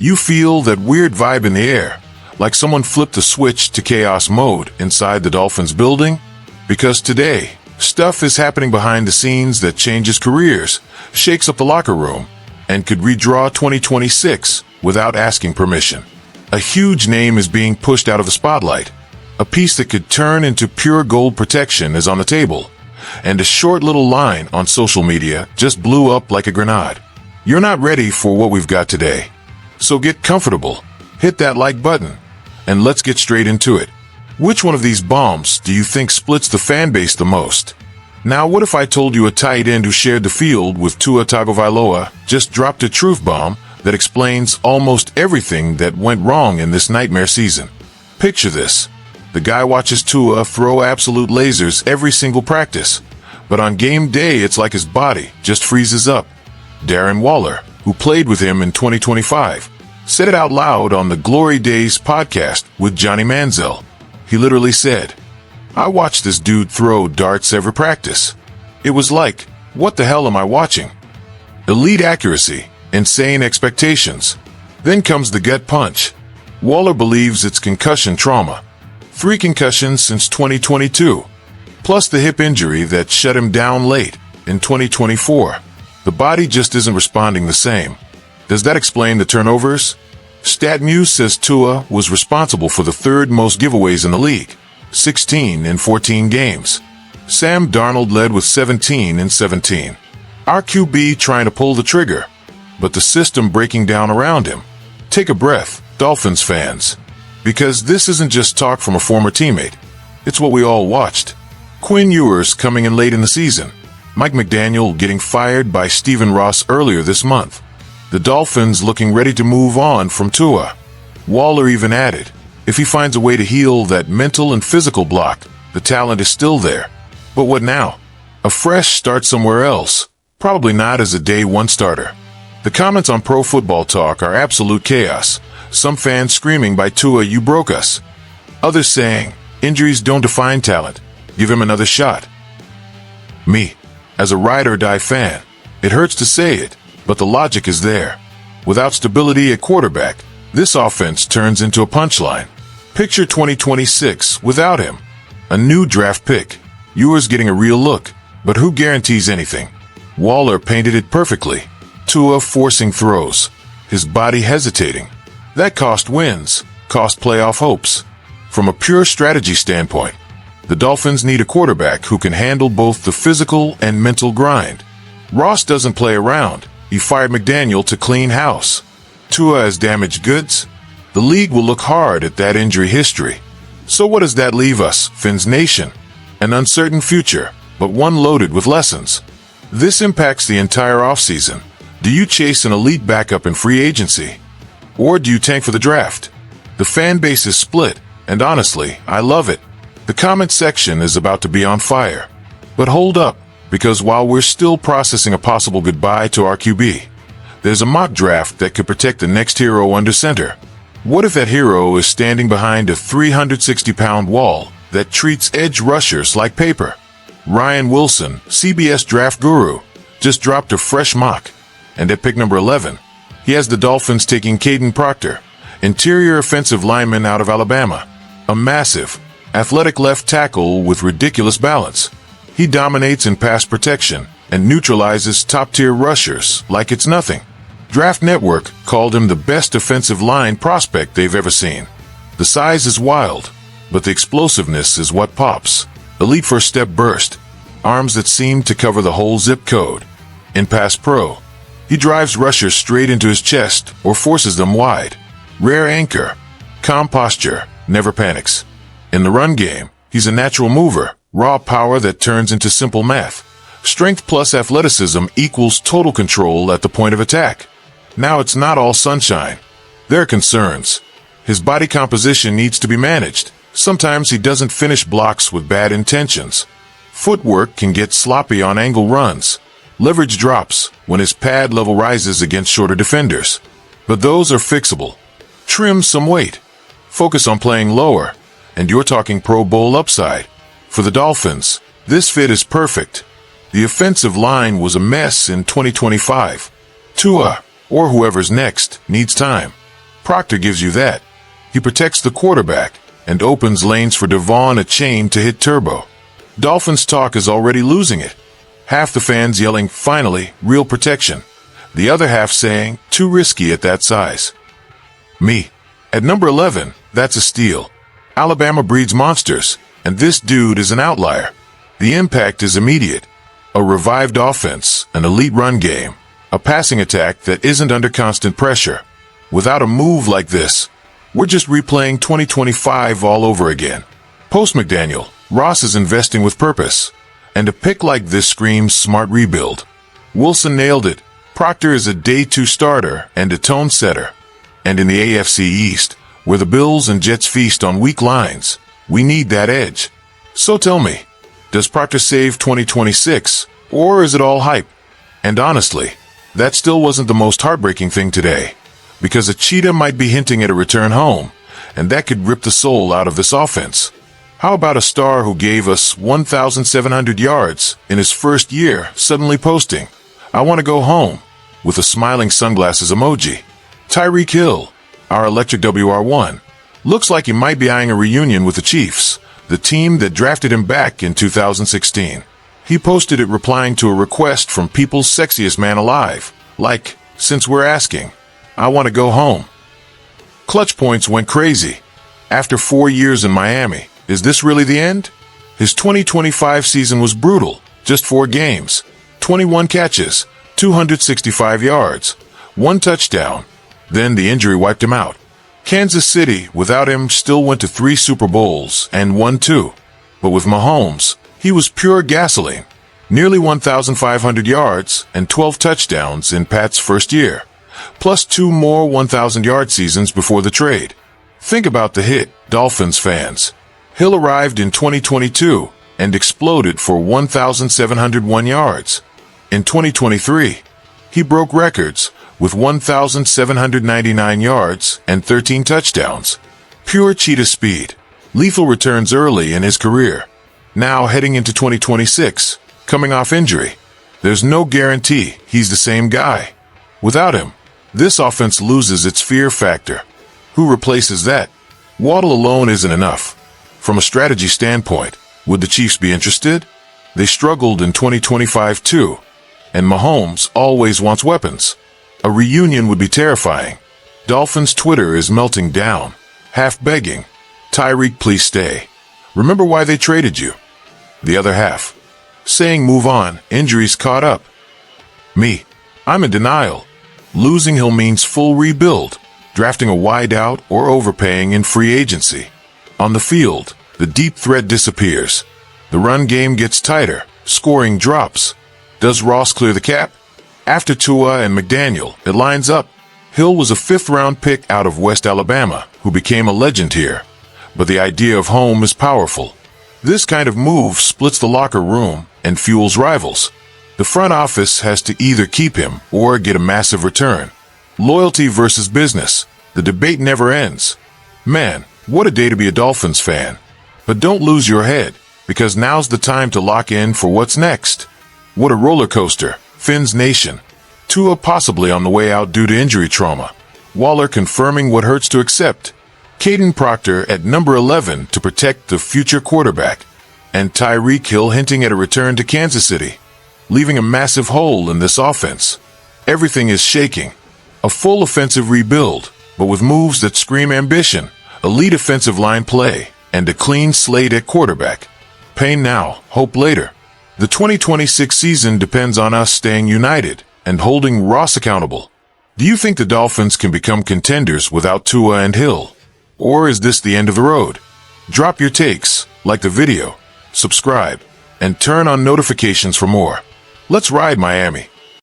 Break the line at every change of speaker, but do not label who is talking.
You feel that weird vibe in the air, like someone flipped the switch to chaos mode inside the Dolphins building? Because today, stuff is happening behind the scenes that changes careers, shakes up the locker room, and could redraw 2026 without asking permission. A huge name is being pushed out of the spotlight. A piece that could turn into pure gold protection is on the table, and a short little line on social media just blew up like a grenade. You're not ready for what we've got today. So get comfortable, hit that like button, and let's get straight into it. Which one of these bombs do you think splits the fan base the most? Now, what if I told you a tight end who shared the field with Tua Tagovailoa just dropped a truth bomb that explains almost everything that went wrong in this nightmare season? Picture this. The guy watches Tua throw absolute lasers every single practice, but on game day it's like his body just freezes up. Darren Waller, who played with him in 2025, said it out loud on the Glory Days podcast with Johnny Manziel. He literally said, "I watched this dude throw darts every practice. It was like, what the hell am I watching?" Elite accuracy, insane expectations. Then comes the gut punch. Waller believes it's concussion trauma. 3 concussions since 2022, plus the hip injury that shut him down late in 2024. The body just isn't responding the same. Does that explain the turnovers? StatMuse says Tua was responsible for the 3rd most giveaways in the league, 16 in 14 games. Sam Darnold led with 17 in 17. Our QB trying to pull the trigger, but the system breaking down around him. Take a breath, Dolphins fans, because this isn't just talk from a former teammate. It's what we all watched. Quinn Ewers coming in late in the season. Mike McDaniel getting fired by Stephen Ross earlier this month. The Dolphins looking ready to move on from Tua. Waller even added, if he finds a way to heal that mental and physical block, the talent is still there. But what now? A fresh start somewhere else. Probably not as a day 1 starter. The comments on Pro Football Talk are absolute chaos. Some fans screaming by Tua, "You broke us." Others saying, injuries don't define talent. Give him another shot. Me, as a ride-or-die fan, it hurts to say it, but the logic is there. Without stability at quarterback, this offense turns into a punchline. Picture 2026 without him. A new draft pick. Ewers getting a real look, but who guarantees anything? Waller painted it perfectly. Tua forcing throws, his body hesitating. That cost wins, cost playoff hopes. From a pure strategy standpoint, the Dolphins need a quarterback who can handle both the physical and mental grind. Ross doesn't play around. He fired McDaniel to clean house. Tua has damaged goods. The league will look hard at that injury history. So what does that leave us, Fins Nation? An uncertain future, but one loaded with lessons. This impacts the entire offseason. Do you chase an elite backup in free agency? Or do you tank for the draft? The fan base is split, and honestly, I love it. The comment section is about to be on fire. But hold up, because while we're still processing a possible goodbye to our QB, there's a mock draft that could protect the next hero under center. What if that hero is standing behind a 360-pound wall that treats edge rushers like paper? Ryan Wilson, CBS draft guru, just dropped a fresh mock. And at pick number 11, he has the Dolphins taking Caden Proctor, interior offensive lineman out of Alabama. A massive, athletic left tackle with ridiculous balance. He dominates in pass protection and neutralizes top-tier rushers like it's nothing. Draft Network called him the best offensive line prospect they've ever seen. The size is wild, but the explosiveness is what pops. Elite first-step burst, arms that seem to cover the whole zip code. In pass pro, he drives rushers straight into his chest or forces them wide. Rare anchor, calm posture, never panics. In the run game, he's a natural mover, raw power that turns into simple math. Strength plus athleticism equals total control at the point of attack. Now it's not all sunshine. There are concerns. His body composition needs to be managed. Sometimes he doesn't finish blocks with bad intentions. Footwork can get sloppy on angle runs. Leverage drops when his pad level rises against shorter defenders. But those are fixable. Trim some weight. Focus on playing lower, and you're talking Pro Bowl upside. For the Dolphins, this fit is perfect. The offensive line was a mess in 2025. Tua, or whoever's next, needs time. Proctor gives you that. He protects the quarterback and opens lanes for Devon a chain to hit turbo. Dolphins talk is already losing it. Half the fans yelling, finally, real protection. The other half saying, too risky at that size. Me. At number 11, that's a steal. Alabama breeds monsters, and this dude is an outlier. The impact is immediate. A revived offense, an elite run game, a passing attack that isn't under constant pressure. Without a move like this, we're just replaying 2025 all over again. Post McDaniel, Ross is investing with purpose, and a pick like this screams smart rebuild. Wilson nailed it. Proctor is a day 2 starter and a tone setter. And in the AFC East, where the Bills and Jets feast on weak lines, we need that edge. So tell me, does Proctor save 2026, or is it all hype? And honestly, that still wasn't the most heartbreaking thing today, because a cheetah might be hinting at a return home, and that could rip the soul out of this offense. How about a star who gave us 1,700 yards in his first year suddenly posting, "I want to go home," with a smiling sunglasses emoji? Tyreek Hill, our electric WR1, looks like he might be eyeing a reunion with the Chiefs, the team that drafted him back in 2016. He posted it replying to a request from people's sexiest man alive, like, "Since we're asking, I want to go home." Clutch points went crazy. After 4 years in Miami, is this really the end? His 2025 season was brutal. Just 4 games, 21 catches, 265 yards, 1 touchdown. Then the injury wiped him out. Kansas City, without him, still went to 3 Super Bowls and won 2. But with Mahomes, he was pure gasoline. Nearly 1,500 yards and 12 touchdowns in Pat's first year, plus 2 more 1,000-yard seasons before the trade. Think about the hit, Dolphins fans. Hill arrived in 2022 and exploded for 1,701 yards. In 2023, he broke records with 1,799 yards and 13 touchdowns. Pure cheetah speed. Lethal returns early in his career. Now heading into 2026, coming off injury, there's no guarantee he's the same guy. Without him, this offense loses its fear factor. Who replaces that? Waddle alone isn't enough. From a strategy standpoint, would the Chiefs be interested? They struggled in 2025 too, and Mahomes always wants weapons. A reunion would be terrifying. Dolphins Twitter is melting down, half begging, "Tyreek, please stay. Remember why they traded you." The other half, saying move on, injuries caught up. Me, I'm in denial. Losing Hill means full rebuild, drafting a wideout or overpaying in free agency. On the field, the deep threat disappears. The run game gets tighter, scoring drops. Does Ross clear the cap? After Tua and McDaniel, it lines up. Hill was a 5th-round pick out of West Alabama, who became a legend here. But the idea of home is powerful. This kind of move splits the locker room and fuels rivals. The front office has to either keep him or get a massive return. Loyalty versus business. The debate never ends. Man, what a day to be a Dolphins fan. But don't lose your head, because now's the time to lock in for what's next. What a roller coaster. Fins Nation. Tua possibly on the way out due to injury trauma. Waller confirming what hurts to accept. Caden Proctor at number 11 to protect the future quarterback. And Tyreek Hill hinting at a return to Kansas City, leaving a massive hole in this offense. Everything is shaking. A full offensive rebuild, but with moves that scream ambition, elite offensive line play, and a clean slate at quarterback. Pain now, hope later. The 2026 season depends on us staying united and holding Ross accountable. Do you think the Dolphins can become contenders without Tua and Hill? Or is this the end of the road? Drop your takes, like the video, subscribe, and turn on notifications for more. Let's ride, Miami.